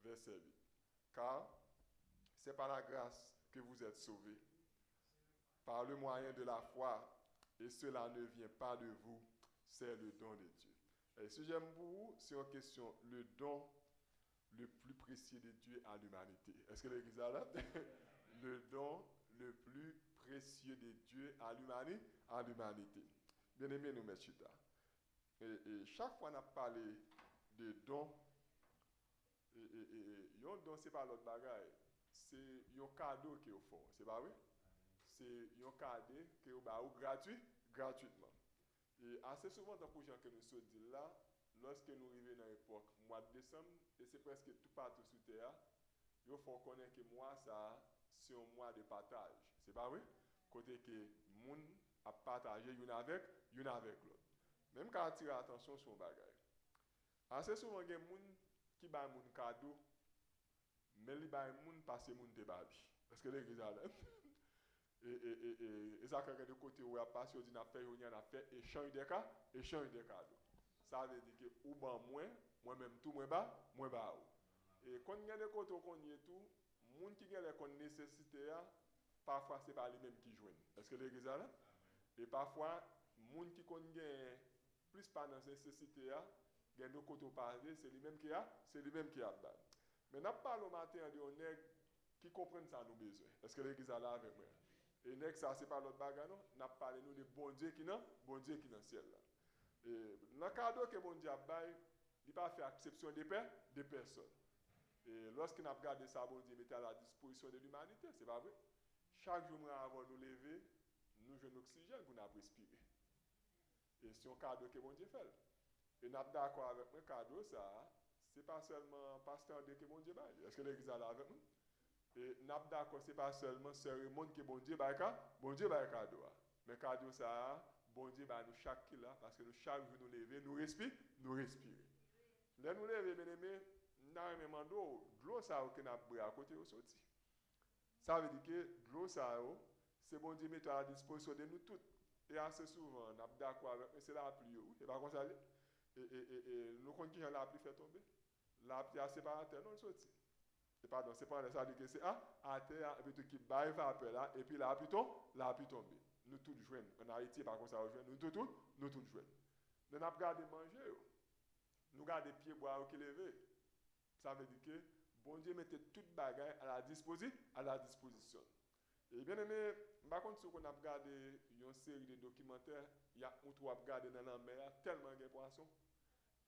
verset 8. Car c'est par la grâce que vous êtes sauvés, par le moyen de la foi, et cela ne vient pas de vous, c'est le don de Dieu. Et si j'aime pour vous, c'est en question le don le plus précieux de Dieu à l'humanité. Est-ce que l'Église a là? Le don le plus précieux de Dieu à l'humanité. Bien aimé, nous mettons ça. Et chaque fois qu'on a parlé de don, un don, ce n'est pas l'autre bagaille. C'est un cadeau qui est au fond. C'est pas vrai? C'est un cadeau qui est gratuitement. Et assez souvent, dans les gens que nous sommes dit là, lorsque nous arrivons dans l'époque mois de décembre, et c'est presque tout partout sur Terre, il faut connaître que moi, ça, c'est un mois de partage. C'est pas vrai? Côté que les gens a partagé une avec l'autre. Même quand on attire attention sur un bagage. Assez souvent, il y a des gens qui ont un cadeau, mais ils ont un cadeau parce que les gens ont babi. Est-ce que l'église a l'air? Et ça, quand de côté où il y a passé, on a fait échange de cadeaux. Ça veut dire que ou ban moi-même tout, moi bas. Et quand il y a des côtés où on y est tout, les gens qui ont une nécessité, parfois ce n'est pas les mêmes qui jouent. Est-ce que l'église a là? Et parfois, les gens qui ont plus pas dans cette nécessité, il y a des côtés où parler, c'est les mêmes qui a, Mais nous parlons au matin de nègres qui comprennent ça nos besoins. Est-ce que l'église a là avec moi? Et nègres, ça, c'est pas l'autre bagarre, non? Nous parlons de bon Dieu qui est dans le ciel. Là. Et le cadeau que bon Dieu a bail, il n'a pas fait exception de personnes. Et lorsqu'on a regardé ça, bon Dieu mettait à la disposition de l'humanité, c'est pas vrai? Chaque jour, avant de nous lever, nous jouons l'oxygène pour nous respirer. Et c'est un cadeau que bon Dieu fait. Et nous sommes d'accord avec moi, cadeau, ça, c'est pas seulement pasteur de que bon Dieu bail. Est-ce que l'église est là avec nous? Et nous sommes d'accord, ce n'est pas seulement cérémonie que bon Dieu bail cadeau. Mais cadeau, ça, bon Dieu bail nous chaque là, parce que nous, chaque jour nous lever, nous respirer. Là, nous lever, bien aimé, nous avons de l'eau, ça, que nous avons à côté de sorti. Ça veut dire que l'eau, ça, c'est bon Dieu mettre à la disposition de nous toutes. Et assez souvent, nous sommes d'accord avec, mais c'est la pluie, c'est pas comme ça. Et nous connaissons qui la pluie fait tomber. La pluie a séparé terre, non, le sorti. Et pardon, c'est pas ça, que c'est à terre, et puis tout qui baille vapeur là, et puis la pluie tombe. Nous tous jouons. En Haïti, par contre, ça rejoint. Nous tous jouons. Nous avons gardé manger. Nous gardons pieds bois qui levé. Ça veut dire que bon Dieu mettait toute bagaille à la disposition. Et bien aimé, par contre, si on a regardé une série de documentaires, il y a un trou à regarder dans la mer, tellement de poissons.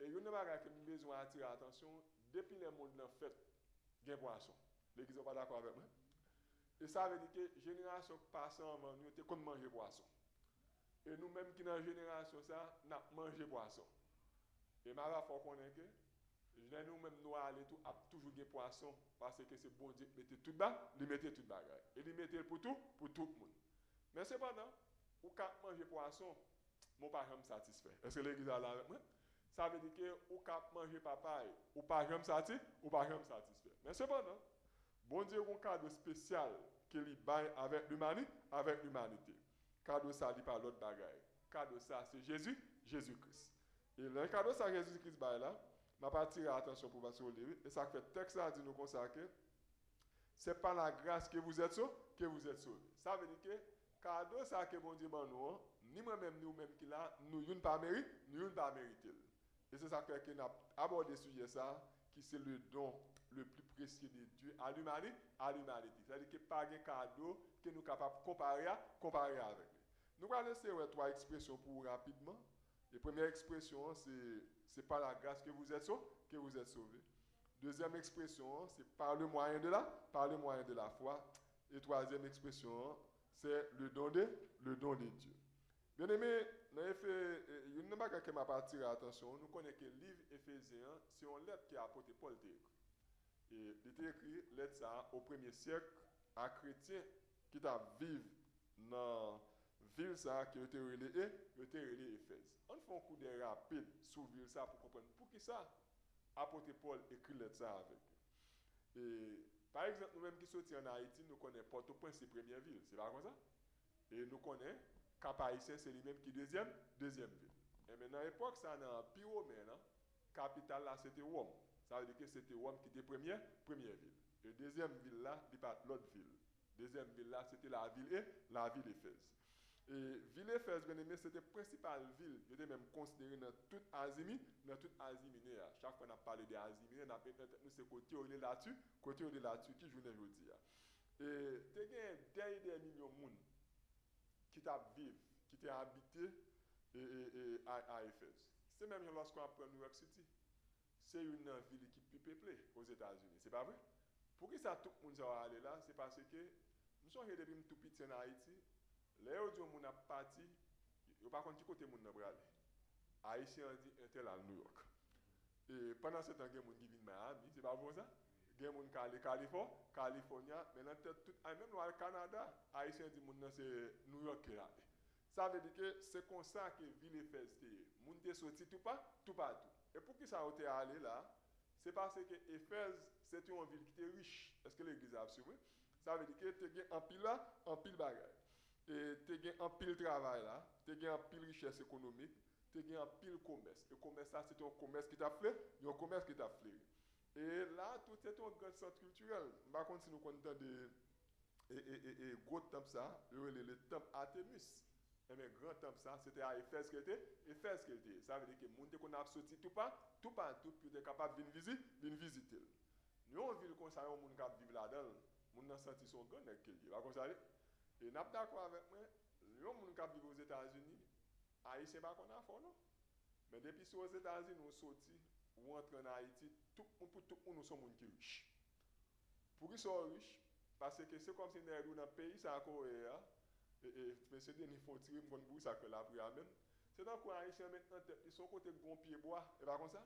Et il y a une bagaille qui a besoin d'attirer l'attention, depuis le monde en fait, il y a des poissons. L'église n'est pas d'accord avec moi. Et ça veut dire que la génération passant avant nous, était comme manger poisson. Et nous-mêmes qui dans la génération, ça, nous mangé poisson. Et ma faut connaître que nous-mêmes, nous allons toujours des poissons parce que c'est bon Dieu qui mettait tout bas, il mettait tout bagaille. Et il mettait pour tout le monde. Mais cependant, ou quand manger poisson, mon père est satisfait. Est-ce que l'église est là avec moi? Ça veut dire que ou quand manger papaye, ou pas satisfait. Mais cependant, bon Dieu a un cadeau spécial qu'il baille avec l'humanité. Cadeau ça, il pas l'autre bagaille. Cadeau ça, c'est Jésus-Christ. Et le cadeau ça, Jésus-Christ baille là, je vais attirer l'attention pour vous lever. Et ça fait le texte là dit nous consacrer. C'est par la grâce que vous êtes sauvés. Ça veut dire que cadeau ça que bon Dieu m'a nous, ni moi-même, nous-mêmes qui là, nous ne pas mériter. Et c'est ça que nous avons abordé le sujet ça, qui c'est le don le plus précieux de Dieu à l'humanité. C'est-à-dire que pas de cadeau que nous sommes capables de comparer avec. Nous allons laisser trois expressions pour vous rapidement. La première expression, c'est par la grâce que vous êtes sauvés. Deuxième expression, c'est par le moyen de la foi. Et troisième expression, c'est le don de Dieu. Bien aimé, il y a une chose qui m'a attiré l'attention. Nous connaissons que le livre Éphésiens, c'est une lettre qui a apporté Paul écrit. Et il était écrit, lettre ça, au 1er siècle, à chrétiens qui vivent dans ville ça qui a été relé Éphèse. On fait un coup de rapide sur ville ça pour comprendre pour qui ça apôtre Paul écrit lettre ça avec. Et par exemple nous-mêmes qui sommes en Haïti, nous connaissons Port-au-Prince c'est première ville, c'est pas comme ça. Et nous connaissons Cap-Haïtien c'est lui-même qui deuxième ville. Et maintenant à l'époque ça dans Empire romain, capitale là c'était Rome. Ça veut dire que c'était Rome qui était première ville. Et deuxième ville là, il pas l'autre ville. Deuxième ville là, c'était la ville Éphèse. Et ville Éphèse, bien aimé, c'était la principale ville. Il était même considéré dans toute Asie mineure. Chaque fois qu'on a parlé d'Asie mineure, on a peut-être nous c'est côté où il est là-dessus, qui joue aujourd'hui. Et il y a des millions de monde qui vivent, qui étaient habités à Éphèse. C'est même lorsqu'on apprend New York City. C'est une ville qui est plus peuplée aux États-Unis. C'est pas vrai? Pour qui ça tout le monde va aller là? C'est parce que nous sommes depuis tout petit en Haïti. Les autres gens qui sont partis, ils ne savent pas qui côté monde va aller. Haïtien dit un tel à New York. Et pendant ce temps, il y a des gens qui viennent à Miami. C'est pas vrai ça? Il y a des gens qui aller Californie, maintenant même au Canada, Haïtien dit que c'est New York qui est là. Ça veut dire que c'est comme ça que ville Éphèse était. Les gens sont sortis tout partout. Et pour qui ça a été allé là? C'est parce que Éphèse, c'était une ville qui était riche. Est-ce que l'église a suivi? Ça veut dire que tu as un pile là, un pile bagaille. Et tu as un pile travail là, tu as un pile richesse économique, tu as un pile commerce. Et commerce ça, c'est un commerce qui t'a flairé, un commerce qui t'a flairé. Et là, tout est un grand centre culturel. Par contre, si nous comptons des gros temples, ça, les temples Artemis. Et mes grands temples, ça, c'était à Éphèse qui était. Ça veut dire que les gens qui ont sorti tout partout, puis ils sont capables de venir visiter. Nous, on vit comme ça, on vit là-dedans. Les gens ont senti son grand avec quelqu'un. Vous comprenez? Et nous sommes d'accord avec moi, les gens qui vivent aux États-Unis, Haïti, c'est pas qu'on a fait, non? Mais depuis que aux États-Unis, nous sortis, ou entre en Haïti, pour tout le monde, nous sommes des gens qui sont riches. Pour qu'ils soient riches, parce que c'est comme si nous sommes dans un pays, ça a Corée, et c'est des niveaux tirés, mon bout, ça que la prière même. C'est dans quoi Haïtien maintenant, ils sont côté bon pied bois, et pas comme ça.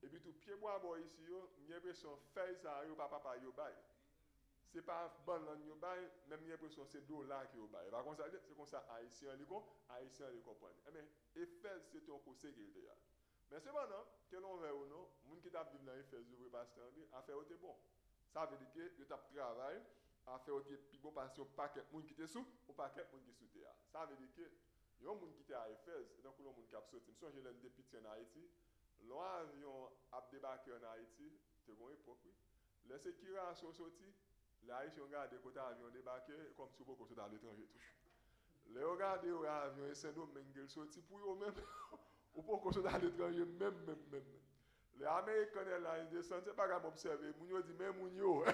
Et puis tout pied bois ici, j'ai l'impression que ça, yo papa yo bail. C'est pas bon là yo bail, même j'ai l'impression que c'est $, qui yo bail. Pas comme ça, c'est comme ça Haïtien les comprendre. Mais Éphèse c'est un coup sécurité. Mais c'est maintenant que l'on veut ou non, moun qui t'a vivre dans Éphèse, yo pas standard, affaire était bon. Ça veut dire que yo t'a travail à faire autre plus bon parce que pas quelqu'un qui était sous ou pas quelqu'un qui sous terre. Ça veut dire que il y a un monde qui était à Éphèse et donc le monde qui a sorti. Nous j'ai l'un des petits en Haïti. L'avion a débarqué en Haïti, c'est bon époque oui. Les sécurités sont sortis, les Haïtiens regardent côté avion débarqué comme si beaucoup sont à l'étranger toujours. Les regardent l'avion et Saint-Domingue sorti pour eux même ou beaucoup sont à l'étranger même. Les Américains là ils descendent, c'est pas grave observer, moun dit même moun yo.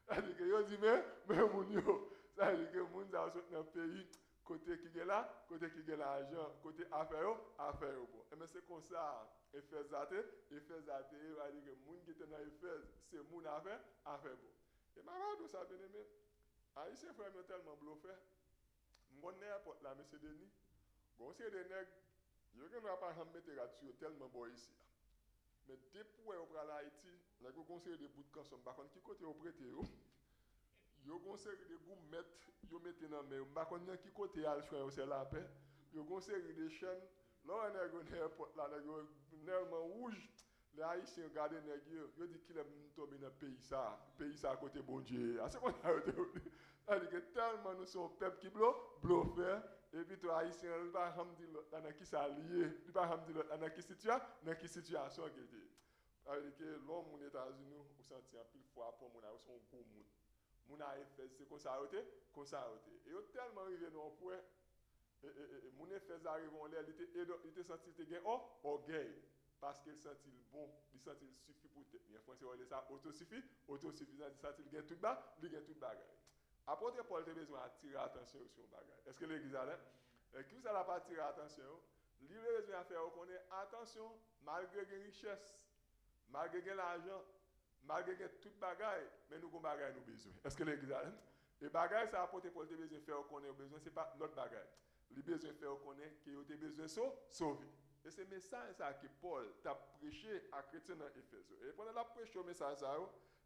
C'est-à-dire que yo dit mais moun yo, c'est-à-dire que moun ça sorti dans pays côté qui est là, côté qui est l'argent, côté affaire bon. Et mais c'est comme ça, Éphèse até, va dire que moun qui était dans Éphèse, c'est moun affaire bon. Et ma tout ça bien aimé. Haïtien frère tellement bluffé. Mon n'importe la monsieur Denis. Bon c'est des nègres, yo ne va pas mettre là-dessus tellement bon ici. Mais depuis on prend l'Haïti, on a conseillé des bouts de canson, par contre qui côté au prêter yo conseille des goûts mettre yo mettez dans mais par contre qui côté al choix c'est la paix yo conseille des chaînes là on a n'importe là néellement rouge les haïtiens regarder nèg yo dit qu'il est tombé dans pays ça à côté bon Dieu c'est quoi ça dit que tellement nous sommes peuple qui bluffé et puis toi haïtien il pas hamdi dans qui ça lié il pas hamdi dans qui situation qui était avec que l'homme aux États-Unis ou senti un pile fois pour mon son gros monde mon Éphèse c'est comme ça et yo tellement arrivé dans point mon Éphèse arrive en l'air il était senti te gain orgueil parce qu'il sentit le bon il sentit le suffit pour tête mais français on dit ça autosuffisant il sentit il gain tout bagarre apôtre Paul a besoin attirer attention sur bagarre est-ce que l'église a là et qui ça l'a pas attirer attention lui besoin à faire connaître attention malgré les richesses malgré l'argent malgré toute bagaille, mais nous avons bagaille nous besoin. Est-ce que l'église a et bagaille ça apporte Paul te besoin faire connaître besoin c'est pas notre bagaille. Il besoin faire connaître que tu besoin sauver. Et c'est message ça que Paul t'a prêché à chrétiens dans Éphèse. Et pendant la prêche au message ça,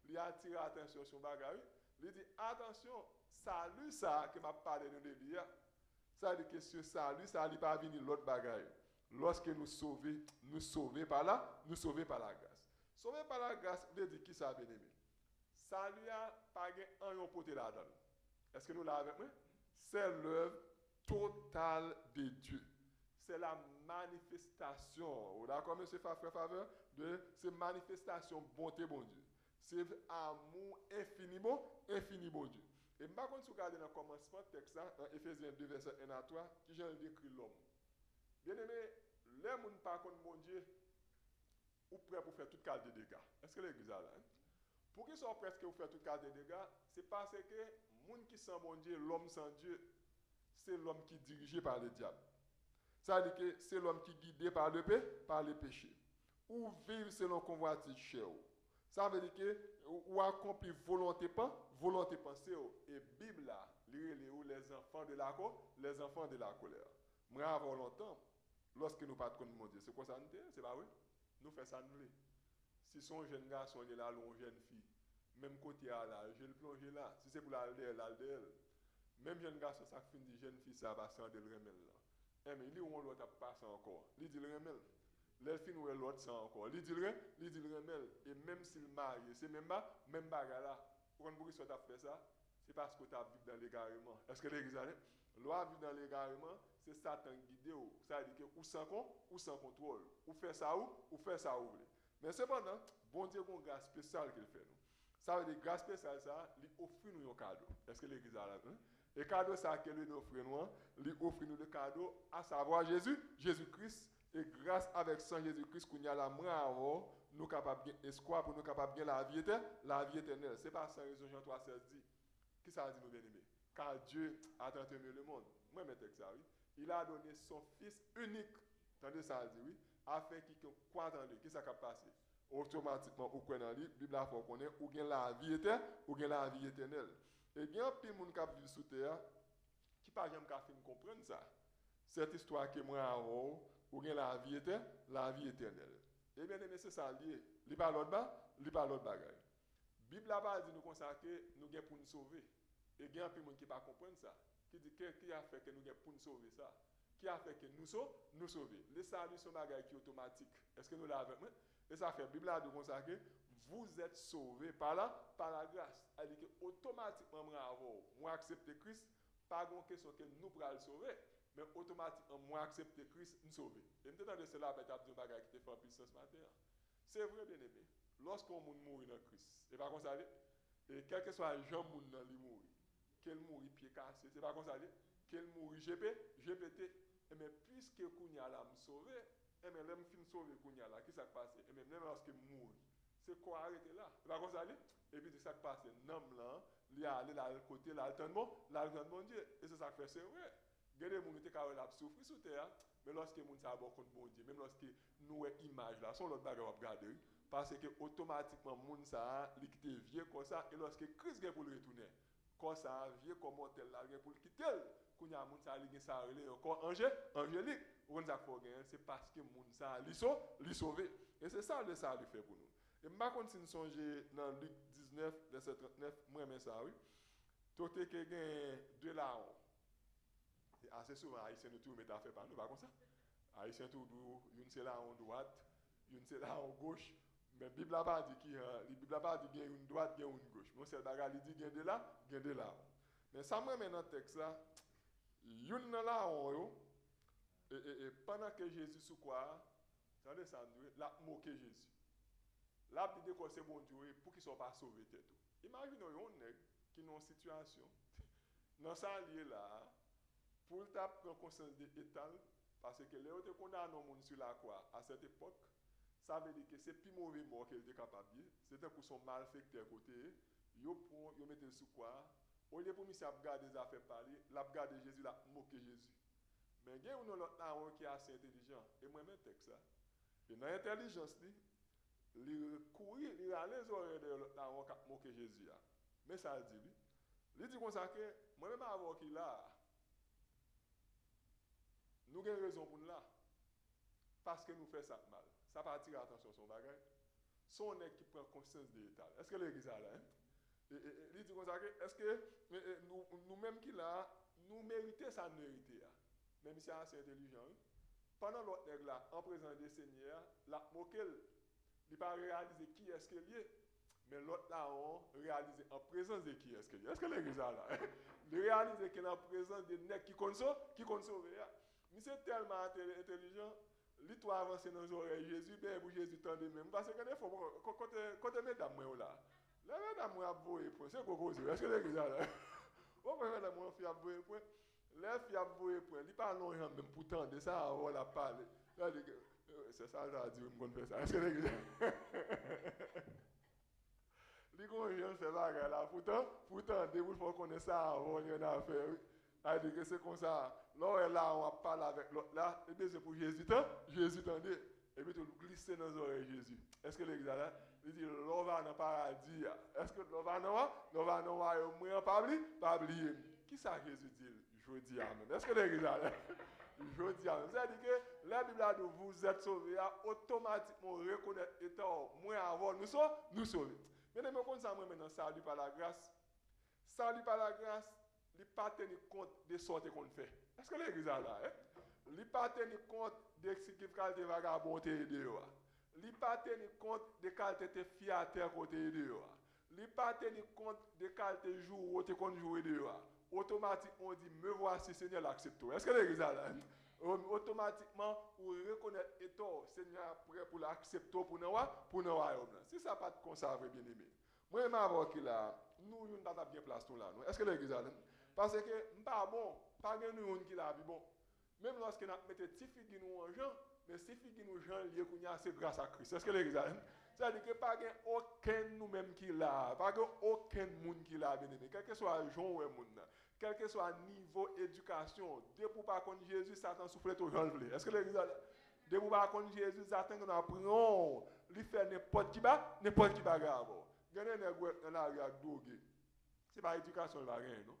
il a attiré attention sur bagaille. Il dit attention, salut ça que m'a parlé de lui. Ça dit que ce salut ça il pas venir l'autre bagaille. Lorsque nous sauver par la grâce. Sauvé par la grâce, il dit qui ça bien aimé. Salut a pas un yon poté là-dedans. Est-ce que nous l'avons avec moi? C'est l'œuvre totale de Dieu. c'est la manifestation, d'accord, monsieur frère Faveur, de ces manifestations bonté, bon Dieu. C'est amour infini, bon Dieu. Et par contre, si vous regardez dans le commencement texte, dans Éphésiens 2, verset 1 à 3, qui j'ai décrit l'homme. Bien aimé, les gens par contre, mon Dieu, ou prêt pour faire toute carte de dégâts. Est-ce que l'église a là? Hein? Pour qu'ils soient presque pour faire toute carte de dégâts, c'est parce que les gens qui sont mon Dieu, l'homme sans Dieu, c'est l'homme qui est dirigé par le diable. Ça veut dire que c'est l'homme qui est guidé par le péché. Ou vivre selon convoitise chez vous. Ça veut dire que ou accomplir volonté pensée. Et Bible là, les enfants de la colère. Moi avant longtemps, lorsque nous partons de mon Dieu, c'est quoi ça nous dit? C'est pas vrai? Nous faisons ça nous. Si son jeune garçon est là, ou une jeune fille, même côté à là, je le plonge là. Si c'est pour la d'elle. Même jeune garçon, ça finit jeune fille, ça va sans de le remettre là. Mais lui, on l'autre passe encore. Il dit le remettre. L'elfine ou l'autre sans encore. Il dit le remettre. Et même s'il marie, c'est même bagarre là. Pourquoi tu as fait ça? C'est parce que tu as vécu dans l'égarement. Est-ce que l'église a dit? Loi vit dans l'égarement, c'est Satan guidé. Ça veut dire que ou sans contrôle. Ou fait ça ou fait ça ou. Mais cependant, bon Dieu a une grâce spéciale qu'il fait nous. Ça veut dire grâce spéciale ça, il offre nous un cadeau. Est-ce que l'église a dit? Et cadeau ça qu'il lui offre nous, il offre nous le cadeau, à savoir Jésus-Christ. Et grâce avec sang Jésus-Christ qu'on y a la main nous capables bien espoir pour nous capables bien la vie éternelle. C'est pas sans raison Jean 3,16 dit. Qui ça dit nous bien aimés? Car Dieu a tant aimé le monde. Moi mes textes ça oui. Il a donné son fils unique. Attendez ça dit oui, afin qu'il croit en lui. Qui ça va passer? Automatiquement ou quoi dans lui, Bible a faut connaître ou gain la vie éternelle. Et bien puis moun qui vivent sous terre qui pas jamais ka fin comprendre ça. Cette histoire que moi avant ou bien la vie éternelle. Et bien aimé, c'est ça lié. Il pas l'autre bagaille. Bible là-bas dit nous comme ça que nous gain pour nous sauver. Et il y a un peu de monde qui pas comprendre ça. Qui dit qui a fait que nous gain pour nous sauver ça? Qui a fait que nous sauver? Les salut sont bagaille qui automatique. Est-ce que nous l'avons? Et ça fait Bible là dit comme ça que vous êtes sauvés par la grâce. Elle dit que automatiquement moi accepter Christ, pas une question que nous pourrons le sauver. Mais automatiquement, moi accepter Christ, nous sauver. Et nous avons cela avec un bagage qui te fait en puissance ce matin. C'est vrai, bien aimé. Lorsqu'on mourit dans Christ, c'est pas comme ça. Et quel que soit le genre de monde qui mourit, qu'elle mourit pied cassé, c'est pas comme ça. Qu'elle mourit GPT. Et mais puisque Kounia l'a me sauvé, et mais l'homme fin sauvé Kounia là, qui s'est passé? Et même lorsque mourit, c'est quoi arrêter là? C'est pas comme ça. Et puis ça passe, nom là, il a allé là le côté là, le bon Dieu. Et c'est ça que fait, c'est vrai. Il y a des gens qui ont souffert sous terre, mais lorsque les gens ont contre bon Dieu, même lorsque nous avons image là, son l'autre bagage à regarder, parce que automatiquement, les gens qui étaient vieux comme ça, et lorsque Christ est pour le retourner, comme ça, vieux comme tel là, pour le quitter, quand il y a des gens qui sont encore angélique, c'est parce que les gens sont sauvés. Et c'est ça le salut fait pour nous. Et ma continue de songer dans Luc 19, verset 39, moi je ça, oui. Tout est que de là. Assez souvent, Haïtien nous tout met à faire par nous, pas comme ça. Haïtien tout, une c'est là en droite, une c'est là en gauche. Mais Bible là-bas dit qu'il y a une droite, il y a une gauche. Mon seul bagage il dit qu'il y a de là, Mais ça me met dans le texte là, une là en et pendant que Jésus sous quoi, attendez ça, l'a moqué Jésus. Là, il dit que c'est bon Dieu pour qu'ils ne soient pas sauvés. Imaginez un nègre qui est dans une situation, dans ça lié là, pour prendre conscience de l'étal, parce que les autres condamnés au monde sur la croix à cette époque, ça veut dire que c'est plus mauvais mort qu'elle était capable. C'était pour son malfecteur côté, ils mettent sur quoi. Au lieu pour monsieur regarder des affaires parler, la regarder Jésus, la moquer Jésus. Mais il y a un autre qui est assez intelligent, et moi-même texte ça. Et dans l'intelligence, il courir, il a les oreilles de l'autre qui a moqué Jésus. Mais ça le dit, il dit comme ça que moi-même avant qu'il a. Nous avons raison pour nous là. Parce que nous faisons ça mal. Ça va attirer l'attention sur son bagage. Son est qui prend conscience de l'état. Est-ce que l'église a là? Il dit comme ça que, est-ce que nous-mêmes qui là, nous méritons ça, nous méritons. Même si c'est assez intelligent. Pendant l'autre nègre là, en présence des seigneurs, la moqué, il n'a pas réalisé qui est-ce qu'il est. Mais l'autre là, on réalise en présence de qui est-ce qu'il est. Est-ce que l'église a là? Il réalise qu'il est en présence des nègres qui comptent sauver. c'est tellement intelligent, lui toi avancer dans les oreilles Jésus, ben pour Jésus tendre même. Parce que des fois, quand mesdames moi là, les mesdames moi avoué point, c'est quoi est-ce que l'église là? On peut mesdames moi fi avoué point. Les filles avoué point, il pas long même pour tendre ça, on la parler. C'est ça j'ai dit, on fait ça. Est-ce que l'église les gens fait bagarre là, pourtant, dès qu'il faut connaître ça, on y en a affaire. Elle dit que c'est comme ça. Là, on va parler avec l'autre là, et bien c'est pour Jésus, Jésus tendez, et puis tu glisser dans les oreilles Jésus. Est-ce que l'église là, il dit, l'on va dans le paradis. Est-ce que l'on va dans moi, pas oublier. Qui ça Jésus dit? Je dis amen. Est-ce que l'église là? Je dis amen. C'est-à-dire que la Bible a dit, vous êtes sauvés, automatiquement reconnaître étant moins avant nous sauver. Mais je me ça maintenant, salut par la grâce. Salut par la grâce, il ne pas tenir compte de sortes qu'on fait. Est-ce que l'église est là? Il ne pas tenir compte de ce qui est vagabondé de vous. Il ne pas tenir compte de qualité fiateur côté de vous. Il ne pas tenir compte de qualité jour où tu comptes jouer de vous. Automatiquement, on dit, me voici, Seigneur, l'accepte. Est-ce que l'église est là? Automatiquement, pour reconnaître et tout, Seigneur prêt pour l'accepter pour nous. Si ça n'a pas de conserver, bien aimé. Moi, je vais qu'il a, nous, nous n'avons pas bien place là. Est-ce que l'église est là? Parce que, pas bon, pas de nous qui l'a bon. Même lorsque nous mettons des figues nous en gens, mais ces figues nous gens liés c'est grâce à Christ. Est-ce que l'église est là? C'est-à-dire que pas aucun nous-mêmes qui l'a, pas aucun monde qui l'a, bien aimé. Quel que soit le genre ou le monde. Quel que soit le niveau d'éducation, dès pour pas connaître Jésus, Satan souffle tout le monde. Est-ce que l'église a dès pour pas connaître Jésus, Satan qu'on apprend, lui fait n'importe qui bagarre. Gardez les gens dans la rue avec drogue. C'est pas éducation le bagarre, non?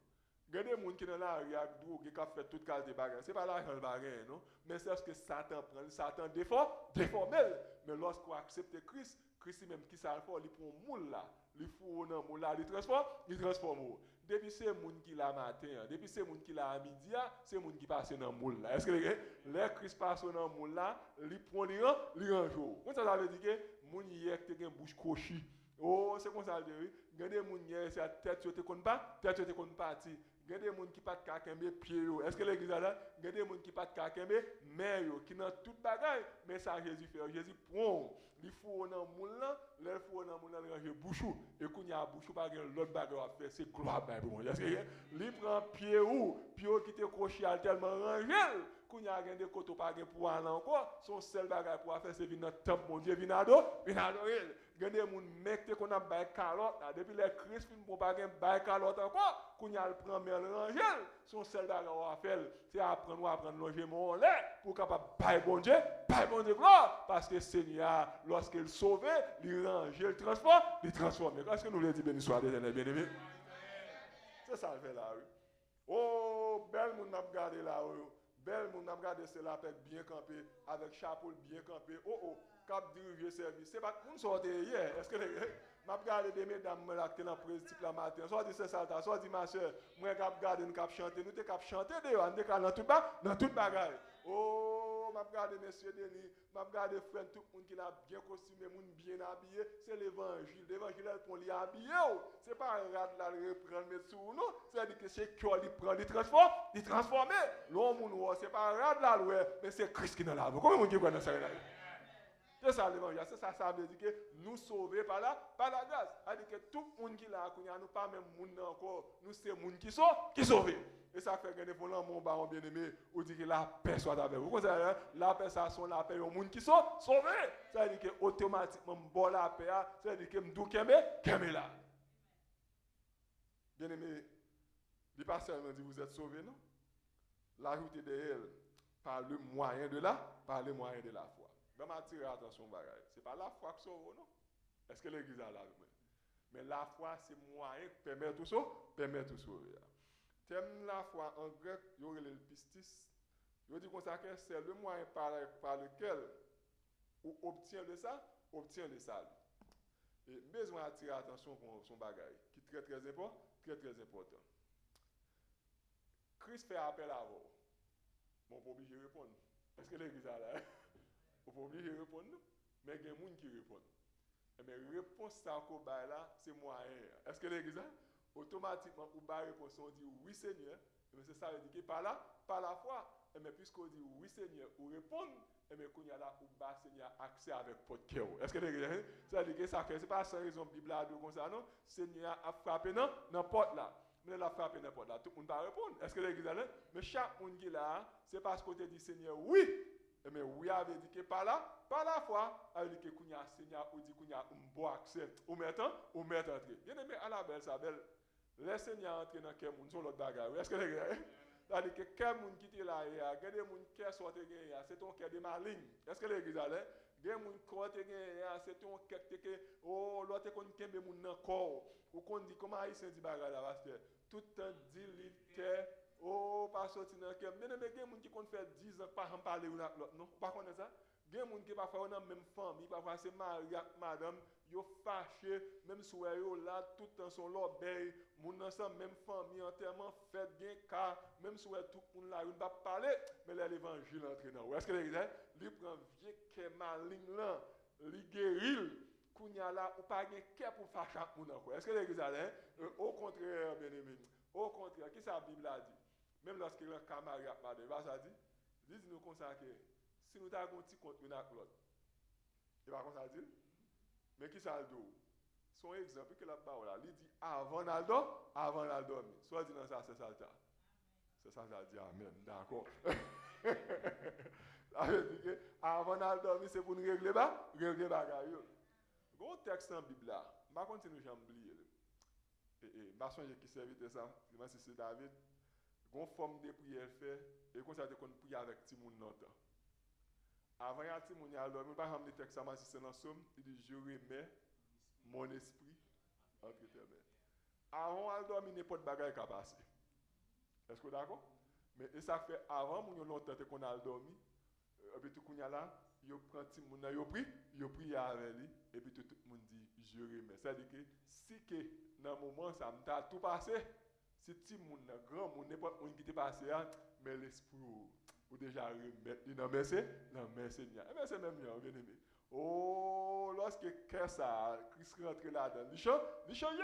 Gardez les gens qui dans la rue avec drogue, qui fait toute qualité de bagarre. C'est pas l'argent le bagarre, non? Mais c'est ce que Satan prend. Satan déforme. Mais lorsqu'on accepte Christ, Christ même qui ça fait, il prend moule là, il fout dans moule là, il transforme. Depuis c'est moun qui la matin, depuis c'est moun qui la midi, c'est moun qui passe dans moule là. Est-ce que les Christ passe dans moule là, il prend li en jour. Comment ça veut dire que moun hier te gen bouche crochi. Oh, c'est comme ça veut dire. Gardez moun hier c'est tête te connaît pas, tête te connaît parti. Gardez moun qui pas de kakembe pied yo. Est-ce que l'église là, gardez moun qui pas de kakembe main yo, qui dans toute bagaille, mais ça Jésus fait. Jésus prend il faut dans moule là, il faut dans moule là ranger bouchou et qu'on y a bouchou pas gen l'autre bagarre à faire, c'est gloire ba bon. Est-ce que il prend pied qui te croché tellement rangé, qu'on y a gen de côté pas gen pour aller encore, son seul bagarre pour faire c'est venir dans temple mon Dieu venir adorer. Gardez moun mec qu'on a bail calotte depuis les Christ fin pour pas gen bail calotte encore, qu'on y a prend mel ranger, son seul bagarre à faire c'est apprendre longer mon lait pour capable bail bon Dieu gloire parce que Seigneur lorsqu'il sauve, il range, il transforme. Est-ce que nous le dit béni soit l'éternel bien-aimé? C'est ça le fait là, oui. Oh, belle moun n'a regardé là, oui. Belle moun n'a regardé c'est la paix bien campé, avec chapeau bien campé. Oh, cap diriger service. C'est pas moun sorti hier. Est-ce que m'a regardé des mesdames là qui dans président la matin. Soit dit c'est ça, soit dit ma soeur, moi cap regarder nous cap chanter, nous te cap chanter dehors, dans toute bagaille. Oh, m'a regardé monsieur Denis, m'a regardé frère tout le monde qui l'a bien costumé, moun bien habillé, c'est l'évangile. L'évangile elle pour lui habiller. C'est pas un rat là le reprendre mettre sous non, c'est-à-dire que c'est cœur il prend, il transforme. L'homme c'est pas un rat là mais c'est Christ qui dans la vie. Comment on dit quoi dans ça là? C'est ça l'évangile, c'est ça veut dire que nous sauver par la grâce. C'est-à-dire que tout le monde qui là, nous pas même monde encore, nous c'est monde qui sauvé. Et ça fait que pour mon baron bien-aimé, on dit que la paix soit avec vous. Vous comprenez? La paix, ça sont la paix aux gens qui sont sauvés. C'est-à-dire que automatiquement, bon la paix, c'est-à-dire que m'dou kembe là. Bien-aimé, le pasteur nous dit vous êtes sauvés, non? L'ajoutez de elle par le moyen de la foi. Je vais attirer attention au bagage. Ce n'est pas la foi qui sauve, non? Est-ce que l'église a là? Mais la foi, c'est moyen qui permet tout sauver. Thème la foi en grec, il y aurait le pistis. Je dis comme ça que c'est le moyen par lequel on obtient le salut. Et besoin d'attirer attention pour son bagage, qui est très important, Christ fait appel à vous. Bon, pas obligé de répondre. Est-ce que l'église a là? On pas obligé de répondre, mais il y a des gens qui répondent. Mais réponse ça qu'on a là, c'est moyen. Est-ce que l'église a? Automatiquement, ou bas réponse, on dit oui Seigneur, mais c'est ça veut dire que par la foi, et mais puisqu'on dit oui Seigneur, ou répondre, et mais qu'on y a là ou bas Seigneur accès avec votre cœur. Est-ce que ça veut dire que ça fait c'est pas sans raison Bible là comme ça non, Seigneur a frappé dans porte là. Mais la frappé dans porte là, tout le monde va répondre. Est-ce que l'église là, mais chaque monde qui est là, c'est parce que tu dit Seigneur oui. Et mais oui avait dit que par la foi, avait dit que qu'on y a Seigneur ou dit qu'on y a un bon accès. Ou mettre entrer. Bien aimé à la belle ça belle. Laisse Seigneur entrer dans quel monde sur l'autre bagarre. Est-ce que l'église c'est-à-dire que quel monde qui est là, il y a des gens qui sont là, c'est ton cœur de maligne. Est-ce que l'église là, il y a des gens qui sont là, c'est ton cœur de oh, l'autre qu'on kembe moun nan corps. Ou qu'on dit comment haïtien dit bagarre là, pasteur. Tout temps dit l'ité, oh, pas sorti dans cœur. Bien aimé, il y a des gens qui ont fait 10 ans pas en parler ou l'autre, non? Pas connaître ça? Il y a des gens qui parfois dans même famille, parfois c'est mari avec madame, yo fâché, même si yo là tout le temps son l'obéi, moun ensemble même famille entièrement fait bien car même si tout le monde là il va parler, mais l'évangile entre dans. Est-ce que les gars, il prend vieux que maligne là, il guérit, kounya là ou pas gen cœur pour fâcher moun encore. Est-ce que les gars là, au contraire bien-aimé, au contraire, qui ça la Bible a dit? Même lorsque le camarade madame, va ça dit, dis-nous comme ça que si nous avons un petit compte une avec l'autre. Il va comme ça dire. Mais qui ça le dit? Son exemple que la parole là, il dit avant d'aldo, soit dit dans ça c'est ça. C'est ça ça dit amen. D'accord. Ça veut dire que avant d'aldo c'est pour nous régler bagarre yo. Gon texte en Bible là, pas continuer j'en oublier. Pas songer qui servite ça, c'est David. Gon forme de prière fait et comme ça de qu'on prier avec ti moun nan temps. Avant y a ti moun y a dormi, par exemple le texte ça c'est dans Somme, il dit je remets mon esprit entre tes mains. Avant à dormir n'importe bagaille qui a passé. Est-ce que vous d'accord? Mais et ça fait avant moun longtemps qu'on a dormi, et puis tout qu'on y a là, yo prend ti moun yo prie avec lui et puis tout le monde dit je remets. Ça veut dire que si que dans moment ça m'ta tout passé, si ti moun grand moun n'importe moun qui t'est passé mais l'esprit ou déjà remettre dans mes Seigneur. Et bien c'est même bien aimé. Oh, lorsque que ça, Christ rentre là-dedans, il change.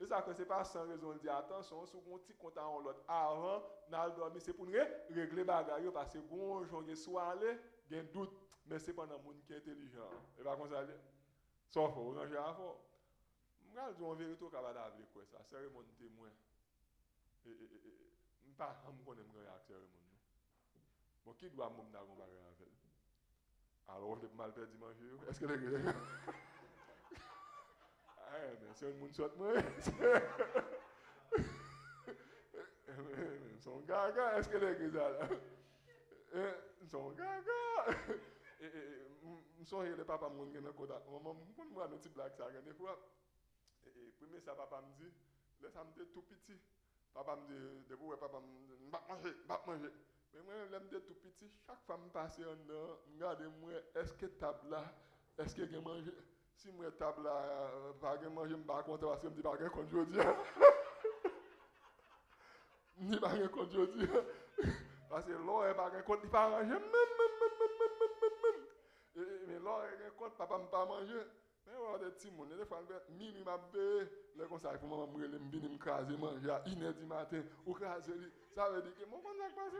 Et ça que c'est pas sans raison de dire attention, si on petit compte en l'autre avant, n'al dormir c'est pour régler bagarre parce que bon jour soit aller, gain doute, mais c'est pas dans monde qui est intelligent. Et pas comme ça aller. Sauf au ranger à fort. M'gal dire en vérité capable avec quoi ça, cérémonie témoin. Pas on connaît réaction cérémonie. Bon, qui doit m'en avoir bagarre avec? Alors, je vais mal faire dimanche. Est-ce que les gars? Ah, mais c'est un monde sorte moi. Son gaga, est-ce que les gars là? Son gaga. Je suis le papa mon qui est dans contact. Maman, moi notre petite blague ça des fois. Premier ça papa me dit, laisse me tout petit. Papa me dit, de vous papa me pas manger. Mais moi, j'aime tout petit, chaque fois que je passe en dedans, regardez-moi, est-ce que table là, est-ce que je mange? Si moi table là, pas de manger, je ne suis pas content parce que je ne dis pas de compte aujourd'hui. Je ne dis pas de compte aujourd'hui. Parce que l'or n'est pas de compte, il ne pas manger. Mais l'or est de compte, papa ne pas manger. Mais on a des petits gens, des fois, minuit m'a payé, les conseils pour maman me venir me craser, manger à 1h du matin, ou craser, ça veut dire que mon contact passe.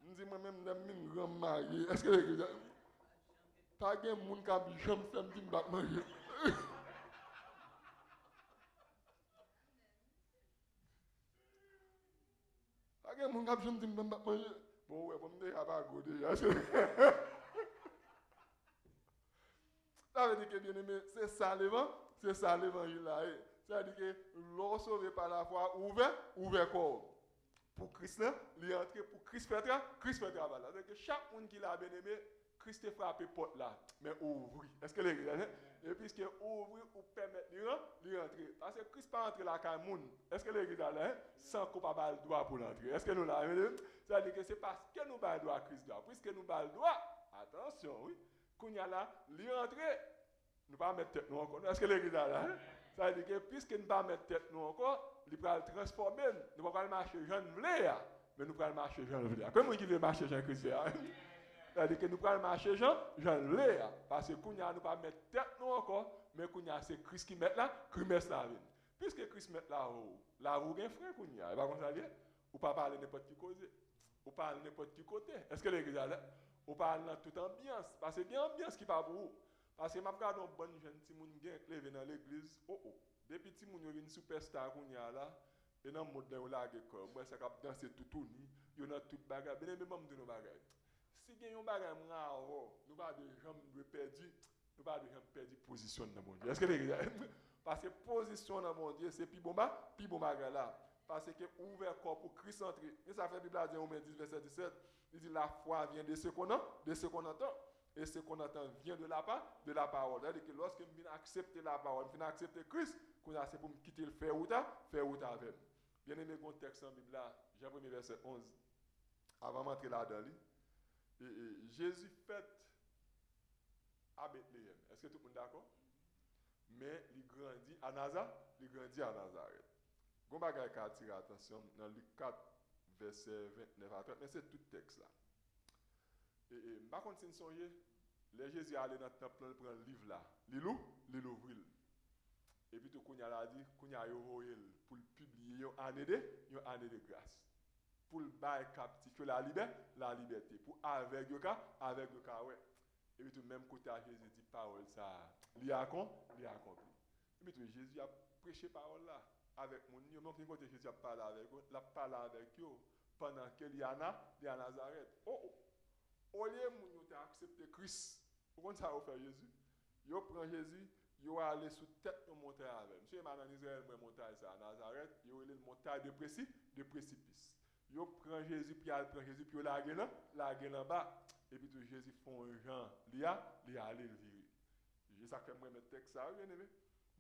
Je dis moi-même, je suis grand marié. Est-ce que les gens. Pas de monde qui a jamais fait me dire que manger. Pas de monde qui a jamais dit que manger. Bon, ouais, pour me dire, il n'y a pas de goût. Ça veut dire que bien aimé, c'est ça l'évangile là. Ça veut dire que l'on sauvé par la foi, ouvert corps. Pour Christ, il est entré pour Christ fait travail. C'est-à-dire que chaque monde qui l'a bien aimé, Christ a frappé porte là, mais ouvre. Est-ce que les gars, et puisque ouvre ou permettre de rentrer. Parce que Christ pas entrer là quand monde. Est-ce que les gars là, sans qu'on pas le droit pour l'entrer. Est-ce que nous là, c'est-à-dire que c'est parce que nous pas le droit à Christ là. Puisque nous pas le droit, attention, oui. Qu'on y a là, lui rentrer, nous pas mettre tête nous encore. Est-ce que les gars là, ça veut dire que puisque nous pas mettre tête nous encore, il va le transformer. Nous ne pouvons pas marcher Jean Vlé, mais nous pouvons marcher Jean Vlé. Comment qui veut marcher Jean Christ? C'est-à-dire que nous pouvons marcher Jean Vlé. Parce que nous ne pouvons pas mettre tête nous encore, mais c'est Christ qui met là, Christ là. Puisque Christ met là, là où il y a un frère, il va comme ça dire, ou pas parler n'importe qui cause. Ou pas n'importe qui côté. Est-ce que l'église là? Ou pas dans toute ambiance. Parce que il y a une ambiance qui pas pour vous. Parce que je regarde un bon jeune petit monde qui est dans l'église. Oh oh. Des petits moun yo vinn superstar qu'on y a là. Et dans le monde où là moi ça cap danser tout tourner. Yo dans toute bagarre. Bien même de nos bagarres. Si gen yon bagarre nous pas de jambe de perdu. Nous pas de jambe perdu position dans mon Dieu. Est-ce que l'église parce que position dans mon Dieu c'est plus bon bagarre là. Parce que ouvert corps pour Christ entrer. Et ça fait Bible à dire Romains 10 verset 17, il dit la foi vient de ce qu'on entend, et ce qu'on entend vient de la parole. C'est-à-dire que lorsque je viens accepter la parole, je viens accepter Christ, c'est pour me quitter le faire route avec. Bien aimé le texte en Bible là, Jean 1er verset 11. Avant d'entrer là-dedans, Jésus fête à Bethléem. Est-ce que tout le monde est d'accord? Mais il grandit à Nazareth. Gon bagay ka attire attention dans Luc 4 verset 29 à 30, mais c'est tout texte là. Et par contre si songe, les Jésus allé dans le temple prendre le livre là, li l'ouvrir. Et puis tout kounya la dit, kounya yo voyel pour publier une année de grâce. Pour le bail captif que la liberté pour avec le cas ouais. Et puis tout même côté à Jésus dit parole ça, li accompli. Et puis tout Jésus a prêché parole là avec mon Dieu, même quand Jésus a parlé avec eux pendant qu'il y a Nazareth. Au lieu de accepter Christ, comment ça va faire Jésus? Ils prennent Jésus, ils vont aller sous tête de montagne avec. Monsieur Emmanuel Israël, montagne ça à Nazareth, ils vont aller une montagne de précipice. Ils prennent Jésus, puis ils larguent là bas. Et puis tout Jésus font un genre, il a allé le virer. C'est ça que moi, mes textes, ça, bien aimé.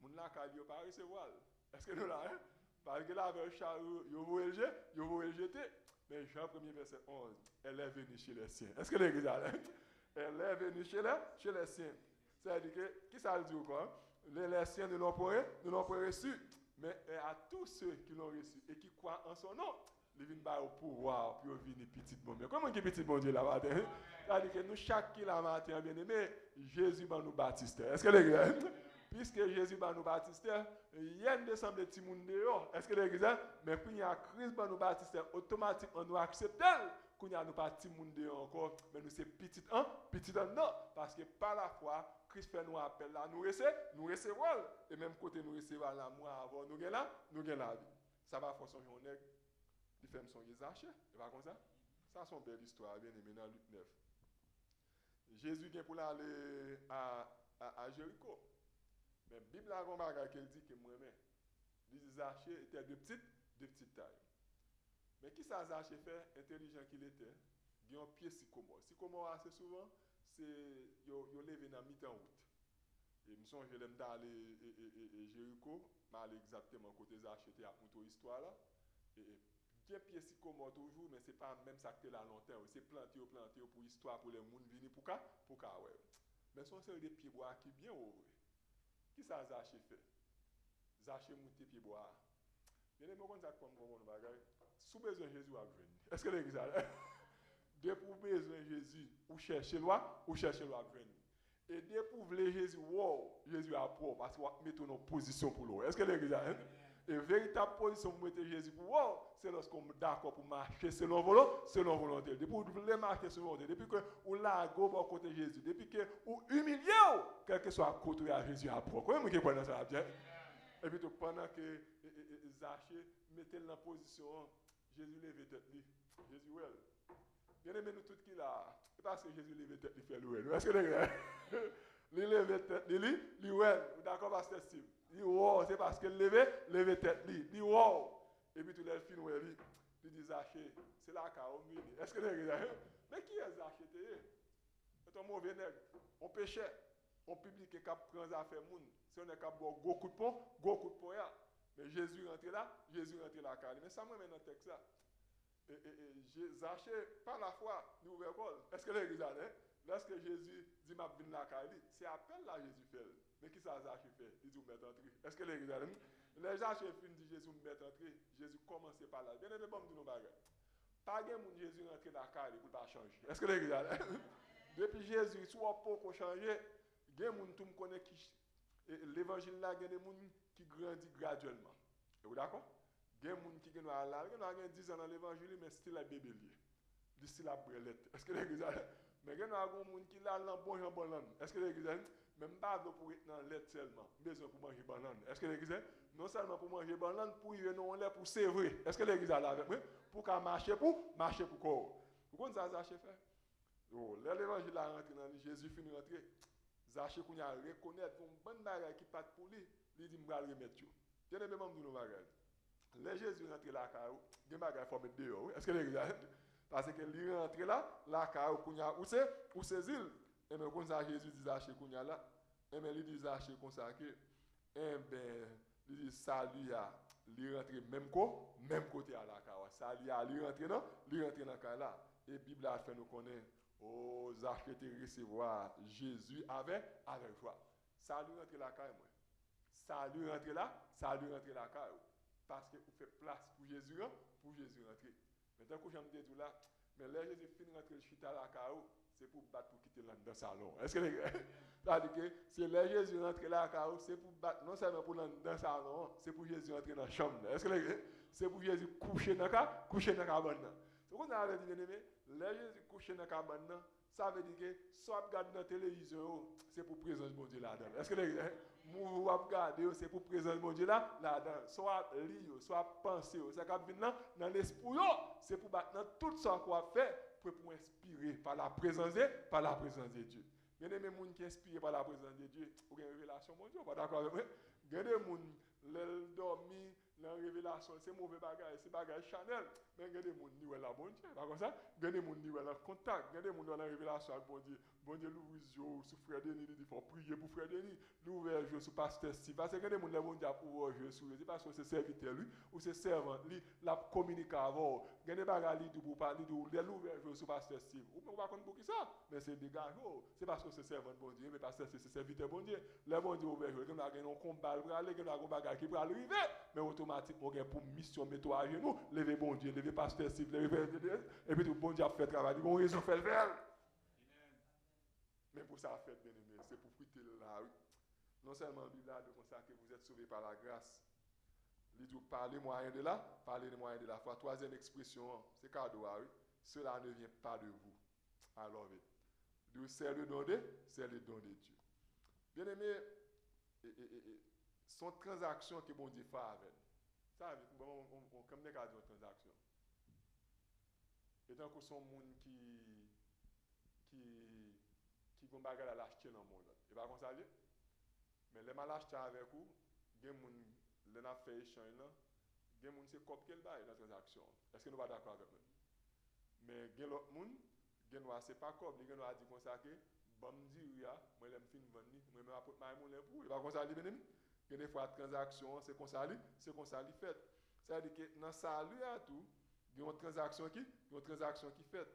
Mon là, quand il pas recevoir. Est-ce que nous là, hein? Parce que là, avec le chariot, il va le jeter. Mais Jean 1er verset 11, elle est venue chez les siens. Est-ce que l'église a là? Elle est venue chez les siens. C'est-à-dire que, qui ça veut dire quoi? Les siens ne l'ont pas reçu. Mais à tous ceux qui l'ont reçu et qui croient en son nom, ils viennent au pouvoir pour venir petit bon Dieu. Comment est petit bon Dieu là matin? C'est-à-dire que nous, chaque qui la matin, bien aimé, Jésus va nous baptiser. Est-ce que l'église? Puisque Jésus va nous baptiser, il y a une descente de petits monde dehors. Est-ce que l'église? Mais puis il y a Christ va nous baptiser, automatiquement nous acceptons. Qu'on y a nous pas petit monde dehors encore, mais nous c'est petit non. Parce que par la foi, Christ fait nous appel là, nous recevons. Et même côté nous recevons là, moi avant, nous gagnons la vie. Ça va faire son journée. Il fait son Zaché, il va comme ça. Ça c'est une belle histoire, bien aimé dans Luc 9. Jésus vient pour aller à Jéricho. Mais la Bible a un bagage qu'elle dit que moi-même, les Zaché étaient de petite taille. Mais qui ça Zaché fait, intelligent qu'il était, il y a un pied sycomore. Sycomore assez souvent, c'est yo levé dans mi-temps route. Et me songe l'aime d'aller Jéricho, mais aller exactement côté Zaché était à une histoire là. Et pied sycomore toujours, mais c'est pas même ça que là longtemps, c'est planté pour histoire pour les monde venir pour ka ouais. Mais son c'est des pieds bois qui bien haut. Qui ça Zaché fait? Zaché monter pied bois. Bien aimé comme ça comme mon bagage. Sous besoin Jésus a venir. Est-ce que l'église a de pour besoin Jésus ou chercher loi à venir. Et de pour vouloir Jésus wow, Jésus a pour parce qu'on met en position pour l'eau. Est-ce que l'église a et véritable position pour mettre Jésus pour wow, c'est lorsqu'on est d'accord pour marcher selon volonté. Depuis que vous voulez marcher selon volonté, depuis que vous l'avez go côté Jésus, depuis que vous humiliez, quel que soit côté à Jésus à pour. Comment vous comprenez ça bien? Et puis pendant que Zaché mettait dans la position, Jésus levait tête. Jésus well. Bien aimé nous tous qui là, parce que Jésus levait tête, il fait le est-ce que les gars? Il levait tête, il well. D'accord pasteur Steve? Il wow, c'est parce qu'il levait tête, il wow. Et puis tout les films il dit Zaché, c'est là qu'a humilié. Est-ce que les gars? Mais qui est Zaché? C'est un mauvais nègre. On péchait. On publie qui prend des affaires moun. Si on est capable de gros coup de pont, mais Jésus rentre là, car. Mais ça, moi, dans le texte là. Zaché, par la foi, nous ouvrons l'école. Est-ce que l'église a dit? Lorsque Jésus dit, m'a venu la car, c'est appel là, Jésus fait. Mais qui ça, Zaché fait? Il dit, vous mettez entrée. Est-ce que l'église a dit? Les Zaché fin dit, Jésus me met entrée. Jésus commence par là. Bien aimé, bon, nous bagages. Pas de moun Jésus rentre dans la car pour pas changer. Est-ce que l'église a dit? Depuis Jésus, soit pour qu'on change. Il y a des gens qui connaissent l'évangile là, il y a des gens qui grandissent graduellement. Vous d'accord? Il y a des gens qui ont 10 ans dans l'évangile, mais c'est la bébé. d'ici la brelette. Est-ce que l'église a mais il y a un monde qui l'a dans bon genre banane. Est-ce que l'église a même pas pour être dans lait seulement, besoin pour manger banane. Est-ce que l'église a non seulement pour manger banane pour y non lait pour sévrer. Est-ce que l'église a là avec moi pour qu'à marcher pour corps. Vous connaissez ça Zaché fait? Oh, l'évangile a rentré dans Jésus finit rentrer. Zaché qu'on a reconnaître une bonne bagarre qui pas pour lui, il dit m'va remettre tout. Bien aimé même nous bagarre. Les Jésus rentre là car des bagarre faut mettre dehors. Est-ce que l'église a parce que lui rentre là, la car qu'on a où c'est île. Et mais comme ça Jésus dit Zaché qu'on a là, et mais il dit Zaché comme ça que il dit salut à lui rentrer même côté à la car. Salut à lui rentrer dans la car là. Et la Bible a fait nous connaître, oh, Zaché te recevoir Jésus avec joie. Ça lui rentre la caille, moi. Ça lui rentre la caille. Parce que vous faites place pour Jésus rentrer. Maintenant que j'aime dire tout là, mais là, Jésus finit rentrer le chita la caille, c'est pour battre pour quitter le salon. Est-ce que ça dit que c'est là Jésus rentre la caille, c'est pour battre, non seulement pour dans le salon, c'est pour Jésus rentrer dans la chambre. Est-ce que c'est pour Jésus coucher dans la cabane. C'est comme ça dit bien aimé, les Jésus couché dans la cabane, ça veut dire que soit regarder dans la télévision, c'est pour présence de Dieu là-dedans. Est-ce que vous regardez, c'est pour présence de Dieu là-dedans. Soit lire, soit penser, c'est comme venir dans l'esprit, c'est pour battre dans tout ce qu'on a fait pour inspirer par la présence de Dieu. Bien aimé, les gens qui sont inspirés par la présence de Dieu, ou une révélation, mon Dieu, pas d'accord avec moi. Il y a des gens qui dorment dans la révélation, c'est mauvais bagage, c'est bagage Chanel. Mais il y a des gens qui ont la bonne Dieu, pas comme ça. Il y a des gens qui ont le contact, il y a des gens qui ont la révélation avec bon Dieu. Bon Dieu, l'ouvre les yeux sur Frère Denis, il faut prier pour Frère Denis. L'ouvre les yeux sur Pasteur Steve. Parce qu'il y a des gens qui ont bon Dieu pour ouvrir les yeux sur lui. C'est parce que c'est serviteur lui, ou c'est servant lui, la communique avant. Il y a des bagages qui pour parler, il ouvre les yeux sur Pasteur Steve. Ou pas contre pour qui ça? Mais c'est des gars, c'est parce que c'est servant de bon Dieu, mais Pasteur Steve, c'est serviteur bon Dieu. Les bon Dieu ouvre les yeux, il y a un combat pour aller, il y a un bagage qui peut arriver. Mais automatiquement, il y a pour mission, mettre à genoux, lever bon Dieu, lever Pasteur Steve, lever, et puis tout bon Dieu a fait travail. Il y a une raison de faire le faire. Mais pour ça, fait bien aimé, c'est pour quitter là, oui. Non seulement la Bible a de ça que vous êtes sauvés par la grâce. Il dit parlez moyen de là, parlez moyen de la foi. Troisième expression, c'est cadeau, oui. Cela ne vient pas de vous. Alors, c'est le don de Dieu. Bien aimé, son transaction que bon Dieu fait avec. Ça, on comme des cas de transaction. Et donc, son monde qui vont bagarre à l'acheter dans le monde. Et pas comme ça, mais les mal acheter avec vous, il y a des gens qui ont fait échange là, il y a des gens qui ont fait dans la transaction. Est-ce que nous sommes d'accord avec nous? Mais il y a d'autres gens qui ont fait pas comme, ils ont dit comme ça que, bon, je dis, moi, je suis venu, moi, je apporte ma moulin pour. Et pas comme ça, il y a des fois, la transaction, c'est comme ça, fait. C'est-à-dire que dans salut à tout, il y a une transaction qui fait.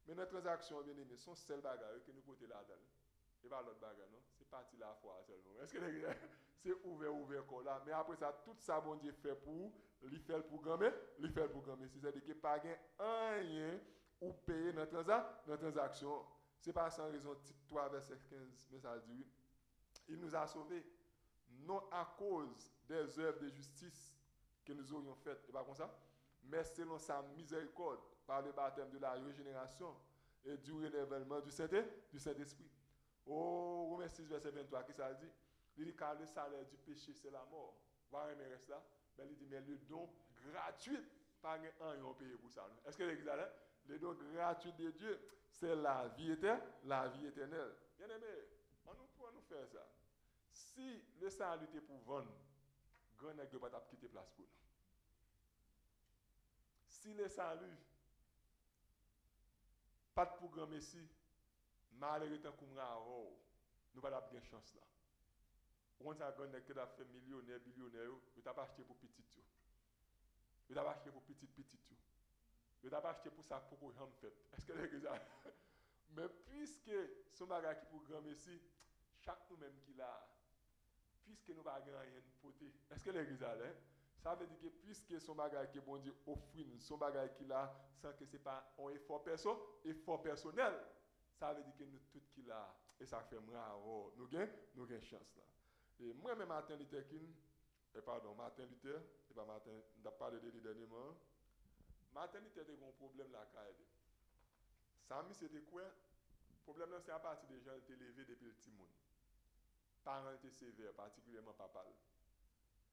Mais notre transaction, bien aimé, son seul bagage que nous portons là-dedans. Et pas l'autre bagage, non? C'est parti la foi seulement. Est-ce que c'est ouvert comme là? Mais après ça, tout ça, bon Dieu fait pour, il fait pour gagner. C'est-à-dire qu'il n'y a pas rien ou payer notre transaction. Ce n'est pas sans raison, titre 3, verset 15, mais ça dit, il nous a sauvés, non à cause des œuvres de justice que nous aurions faites, et pas comme ça, mais selon sa miséricorde, par le baptême de la régénération et du renouvellement du Saint-Esprit. Oh, Romains 6, verset 23, qui ça dit? Il dit car le salaire du péché, c'est la mort. Voilà, mais reste là. Mais il dit, mais le don gratuit, pas un payé pour ça. Est-ce que l'église là? Le don gratuit de Dieu, c'est la vie éternelle. Bien aimé, on nous faire ça. Si le salut était pour vendre, grand nègre ne va pas quitter place pour nous. Si le salut pas de programme ici, malheureusement, comme nous n'avons pas de chance là. On a un qui a fait millionnaire, billionnaire, il n'a pas acheté pour petit. Il n'a pas acheté pour petit. Il n'a pas acheté pour ça pour qu'on fait. Est-ce que l'église a? Mais puisque son bagage qui programme ici, chaque nous-mêmes qui l'a, puisque nous n'avons rien pour porter, est-ce que l'église a? Ça veut dire que puisque son bagage qui bon Dieu offre son bagage qu'il a sans que ce n'est pas un effort personnel, ça veut dire que nous tout qu'il a et ça fait moi nous avons chance là. Et moi-même Martin Luther King, Martin Luther, et pas Martin, on a parlé de lui dernièrement. Martin Luther a un problème là quand Ça, c'était quoi? Le problème, c'est à partir des gens qui étaient élevés depuis le petit monde. Parents étaient sévères, particulièrement papa.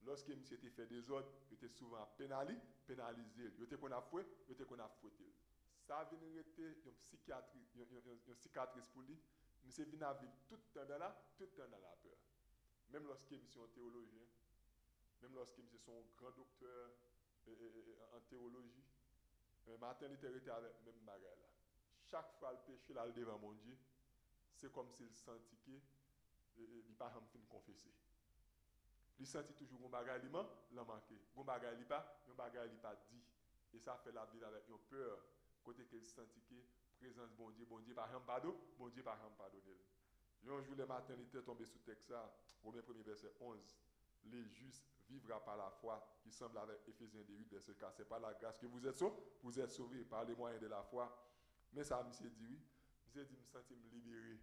Lorsque monsieur était fait des ordres, il était souvent pénalisé. Il était qu'on a fouetté, il était qu'on a fouetté. Ça vient être une cicatrice pour lui. Monsieur vient à vivre tout le temps dans la peur. Même lorsque monsieur est un théologien, même lorsque monsieur est un grand docteur en théologie, matin, il était avec même bagarre là. Chaque fois le péché là devant mon Dieu, c'est comme s'il sentit que il pas fin confesser. Il sentit toujours un bagage il manqué, un bagage il pas dit et ça fait la vie avec une peur côté qu'il sentit que présence bon Dieu pas pardon, bon Dieu pas pardonner. Un jour le matin, il était tombé sous texte ça, Romains 1er verset 11. Les justes vivra par la foi qui semble avec Éphésiens 8 verset 4. C'est par la grâce que vous êtes sauvés par les moyens de la foi. Mais ça, monsieur dit oui. Monsieur dit, me sentis me libérer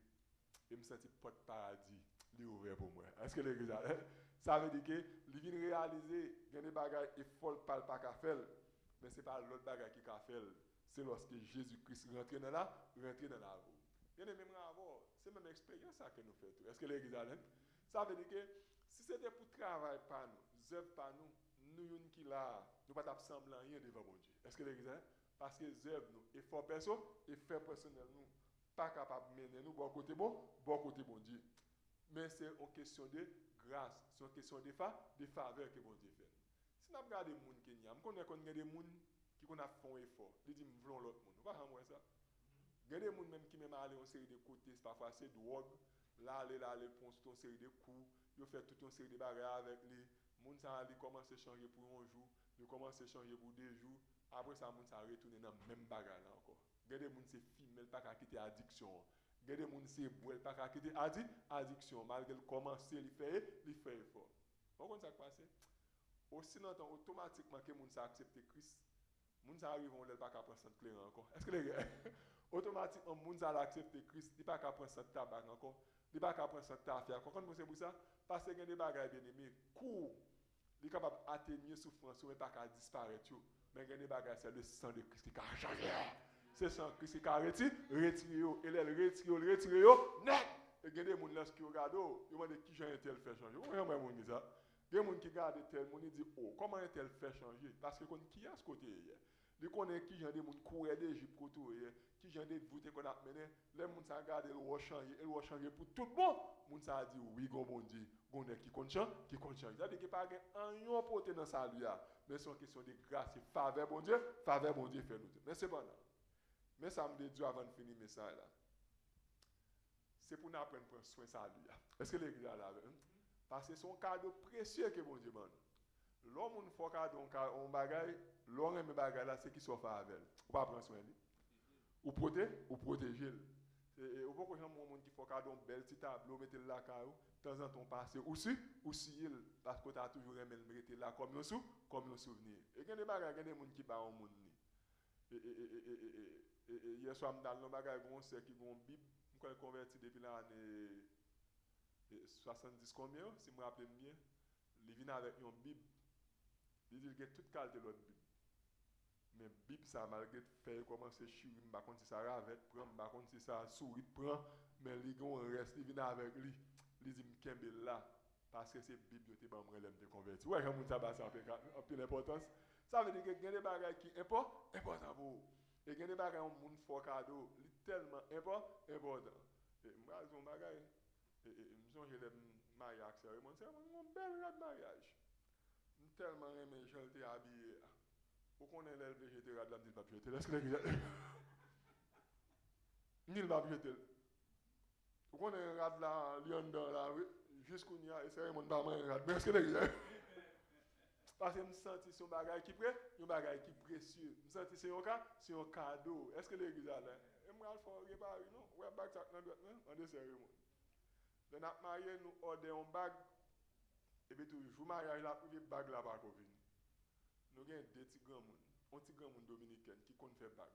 et me sentis porte paradis, il est ouvert pour moi. Est-ce que l'église ça veut dire que il vient réaliser qu'il y a des bagages et folle pas qu'à faire, mais c'est pas l'autre bagage qui a fait. C'est lorsque Jésus-Christ rentre dans la vie. Il y a même rapport, c'est même expérience ça que nous faisons. Est-ce que l'église ça veut dire que si c'était pour travailler par nous, œuvre par nous, nous qui là, nous pas semblant rien devant mon Dieu. Est-ce que l'église parce que œuvre nous, effort perso, effort personnel nous, pas capable de mener nous bon côté bon Dieu. Mais c'est une question de grâce, c'est une question de faveur que bon Dieu fait. Si nous regardons les gens qui nous connaissons qu'il y a des gens qui ont fait un effort, ils disent nous voulons l'autre monde. Vous voyez ça? Il y a des gens même qui même aller en série de côtés, parfois c'est drogue, là aller pour une série de coups, ils font toute une série de bagages avec les gens qui commencent à changer pour un jour, ils commencent à changer pour 2 jours, après ça ils retournent dans le même bagage là encore. Il y a des gens qui filment pas qu'à quitter addiction. Il y a des gens qui boivent pas qu'à quitter addiction malgré commencer il fait effort. Vous comprenez ça qui passe? Aussi longtemps automatiquement que les gens acceptent Christ, les gens arrivent on ne pas qu'à prendre cette clé encore. Est-ce que les gars automatiquement les gens acceptent Christ, ils pas qu'à prendre cette tabac encore, ils pas qu'à prendre cette affaire. Pourquoi c'est pour ça? Parce qu'il y a des bagages bien aimés, court, il est capable d'atténuer souffrance mais pas qu'à disparaître. Mais il y a des bagages c'est le sang de Christ qui a changé. C'est sang de Christ qui a retiré et les retiré net. Et il y a des gens qui regardent, ils demandent qui j'ai tel fait changer. Vous voyez moi dit ça? Il y a des gens qui regardent tel monde dit comment tel fait changer parce que qui a ce côté hier. Ils connaissent qui j'ai des gens courir d'Égypte qui j'ai des voûtes qu'on a mené, les gens ça regarder le changer pour tout le monde. Les gens ça dit oui bon Dieu, gon qui compte changer. C'est-à-dire qu'il pas un porté dans sa lui mais c'est une question de grâce et faveur bon Dieu fait nous. Mais c'est bon là. Mais ça me dit Dieu avant de finir le message là. C'est pour nous apprendre à prendre soin de sa lui. Est-ce que l'église là parce que c'est un cadeau précieux que bon Dieu donne. L'homme faut cadeau on bagaille, l'homme aime bagaille là c'est qui soit avec elle. Ou pas prendre soin de lui. Ou protéger. Et au beaucoup de gens qui font cadeau un bel petit tableau mettre là caillou, de temps en temps passer aussi il parce que tu as toujours aimé le mettre là comme un souvenir. Et il y a des bagages, il y a des gens qui ba au monde ni. Et hier soir dans le bagage c'est qui gon Bible, me converti depuis l'année 70 combien si je me rappelle bien, il vient avec une Bible. Il dit que toute qualité de l'autre Bible. Mais Bible ça malgré fait commencer chier pas contre si ça ravette prend pas contre si ça sourit prend mais il gon reste il vient avec lui il dit m'kembe là parce que c'est Bible te ba moi l'aime te convertir ouais quand ça ba ça en peu d'importance ça veut dire que il y a des bagages qui important pour et il y a des bagages on monde fort cadeau tellement important et moi son bagage et me songe le mariage cérémonie c'est un bel mariage tellement aimé je t'ai habillé. Pourquoi on est là le jeter rad là il va jeter est-ce que il va jeter pourquoi on est rad là lion dans là jusqu'au nia et c'est mon pas main rad mais est-ce que parce que me senti son bagage qui prêt un bagage qui précieux me senti c'est un cadeau est-ce que l'église là et moi il faut réparer non ouais bac ça dans droite non en deux cérémonie de n'a marié nous order un bague et puis toujours mariage là privé bague là pas venir. Nous avons deux petits grands monde, un petit grand monde dominicain qui compte faire bague.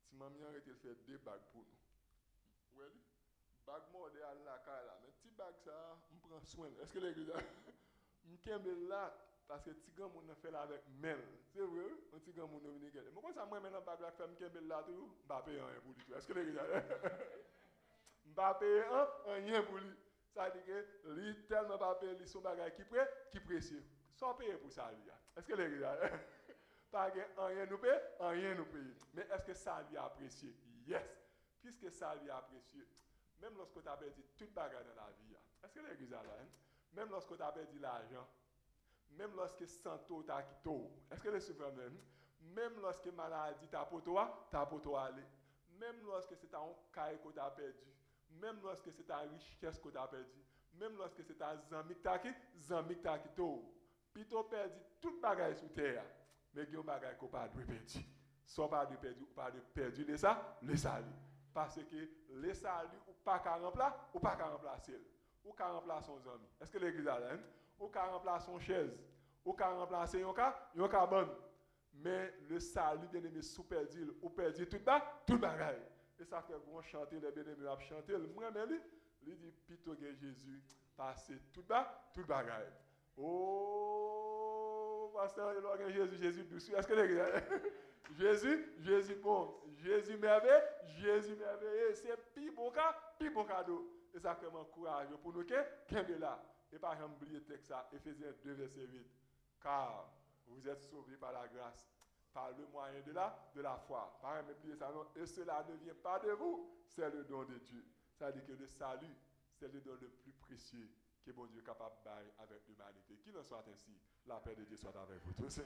Si maman a arrêté de faire 2 bagues pour nous. Oui, bague moi de la caille là, mais petit bague ça, on prend soin. Est-ce que l'église là, on là parce que petit grand monde fait là avec mel. C'est vrai, un petit grand monde vient gagner. Mais quand ça moi maintenant pas faire me kembel là tout, pas payer rien pour lui tout. Est-ce que les gars pas payer rien pour lui. Ça veut dire que lui tellement pas payer lui son bagage qui précieux. Sans payer pour ça lui. Est-ce que les gars pas rien nous paye, rien nous paye. Mais est-ce que ça lui apprécié? Yes. Puisque ça lui apprécié, même lorsque tu as perdu toute bagarre dans la vie, est-ce que l'église là, même lorsque tu as perdu l'argent, même lorsque santo t'a quitté, est-ce que les souffrants même lorsque maladie t'a pour toi aller, même lorsque c'est un caille que tu as perdu, même lorsque c'est ta richesse que tu as perdu, même lorsque c'est ta zami t'a quitté, puis tu as perdu toute bagarre sur terre, mais il y a une bagarre qu'on pas de perdu. Soit pas de perdu les salut. Parce que les salut ou pas qu'à remplacer, ou qu'à remplacer son ami. Est-ce que l'église a là? Ou qu'à remplacer son chaise, ou qu'à remplacer yon ka bon. Mais le salut bien aimé sous perdu ou perdu tout bagaille. Et ça fait bon chanter les bien-aimés à chanter. Moi même lui dit plutôt que Jésus passer tout bagaille. Oh, pasteur, il a Jésus douce. Est-ce que l'église Jésus bon, Jésus merveilleux, c'est plus bon cadeau. Et ça fait mon courage pour nous qui là. Et par exemple, oublier le texte ça, Éphésiens 2, verset 8. Car vous êtes sauvés par la grâce, par le moyen de la foi. Par exemple, oublier ça, non, et cela ne vient pas de vous, c'est le don de Dieu. Ça veut dire que le salut, c'est le don le plus précieux que bon Dieu est capable de faire avec l'humanité. Qu'il en soit ainsi, la paix de Dieu soit avec vous tous.